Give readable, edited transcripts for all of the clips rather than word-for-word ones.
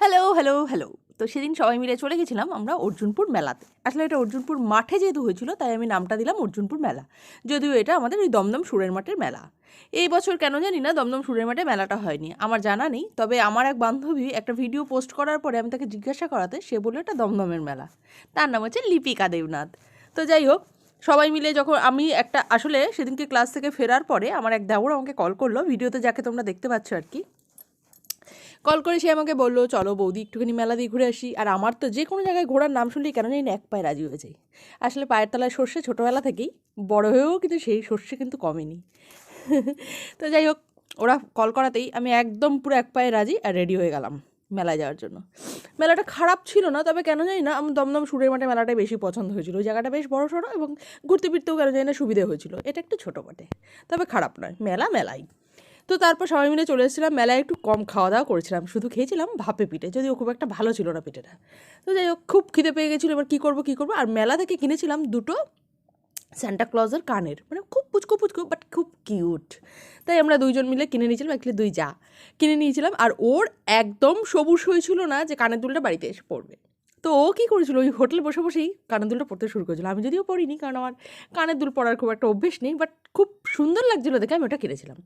Hello, hello, hello. তো সেদিন সবাই মিলে চলে গেছিলাম আমরা অর্জুনপুর মেলাতে। আসলে এটা অর্জুনপুর মাঠে যেহেতু হয়েছিল তাই আমি নামটা দিলাম অর্জুনপুর মেলা। যদিও এটা আমাদের ওই দমদম সুরের মাঠের মেলা। এই বছর কেন জানি না দমদম সুরের মাঠে মেলাটা হয়নি। আমার জানা নেই। তবে আমার এক বান্ধবী একটা ভিডিও পোস্ট করার পরে আমি তাকে জিজ্ঞাসা করাতে সে বলল এটা দমদমের মেলা। তার নাম হচ্ছে লিপিকা দেবনাথ। তো যাই হোক, সবাই মিলে যখন আমি একটা আসলে সেদিনকে ক্লাস থেকে ফেরার পরে আমার এক দেওর আমাকে কল করলো, ভিডিওতে যাকে তোমরা দেখতে পাচ্ছ আর কি। কল করে সে আমাকে বললো, চলো বৌদি একটুখানি মেলা দিয়ে ঘুরে আসি। আর আমার তো যে কোনো জায়গায় ঘোরার নাম শুনলেই কেন জানি না এক পায়ে রাজি হয়ে যাই। আসলে পায়ের তলায় সর্ষে ছোটোবেলা থেকেই, বড় হয়েও কিন্তু সেই সর্ষে কিন্তু কমেনি। তো যাই হোক, ওরা কল করাতেই আমি একদম পুরো এক পায়ে রাজি আর রেডি হয়ে গেলাম মেলায় যাওয়ার জন্য। মেলাটা খারাপ ছিল না, তবে কেন জানি না আমার দমদম সুরের মাঠে মেলাটাই বেশি পছন্দ হয়েছিল। ওই জায়গাটা বেশ বড় সড়ো এবং ঘুরতে ফিরতেও কেন জানি না সুবিধে হয়েছিল। এটা একটু ছোটো বটে, তবে খারাপ নয়, মেলা মেলাই। তো তারপর সবাই মিলে চলে এসেছিলাম মেলায়, একটু কম খাওয়া দাওয়া করেছিলাম, শুধু খেয়েছিলাম ভাপে পিঠে, যদিও খুব একটা ভালো ছিল না পিঠেটা। তো যাই হোক, খুব খিদে পেয়ে গেছিলো, এবার কী করবো। আর মেলা থেকে কিনেছিলাম দুটো স্যান্টা ক্লজের কানের, মানে খুব পুচকো পুচকো বাট খুব কিউট। তাই আমরা দুইজন মিলে কিনে নিয়েছিলাম, অ্যাকচুয়ালি দুই যা কিনে নিয়েছিলাম। আর ওর একদম সবুজ হয়েছিল না যে কানের দুলটা বাড়িতে এসে পড়বে। তো ও কী করেছিল, ওই হোটেলে বসে বসেই কানের দুলটা পড়তে শুরু করেছিল। আমি যদিও পড়িনি, কারণ আমার কানের দুল পড়ার খুব একটা অভ্যেস নেই, বাট খুব সুন্দর লাগছিলো দেখে আমি ওটা কিনেছিলাম।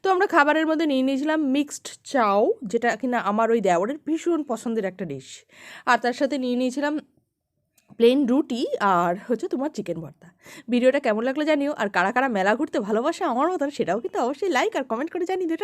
তো আমরা খাবারের মধ্যে নিয়ে নিয়েছিলাম মিক্সড চাউ, যেটা কিনা আমার ওই দেওরের ভীষণ পছন্দের একটা ডিশ। আর তার সাথে নিয়ে নিয়েছিলাম প্লেন রুটি আর হচ্ছে তোমার চিকেন ভর্তা। ভিডিওটা কেমন লাগলো জানিও, আর কারা কারা মেলা ঘুরতে ভালোবাসে আমার মতন সেটাও কিন্তু অবশ্যই লাইক আর কমেন্ট করে জানিয়ে দিও।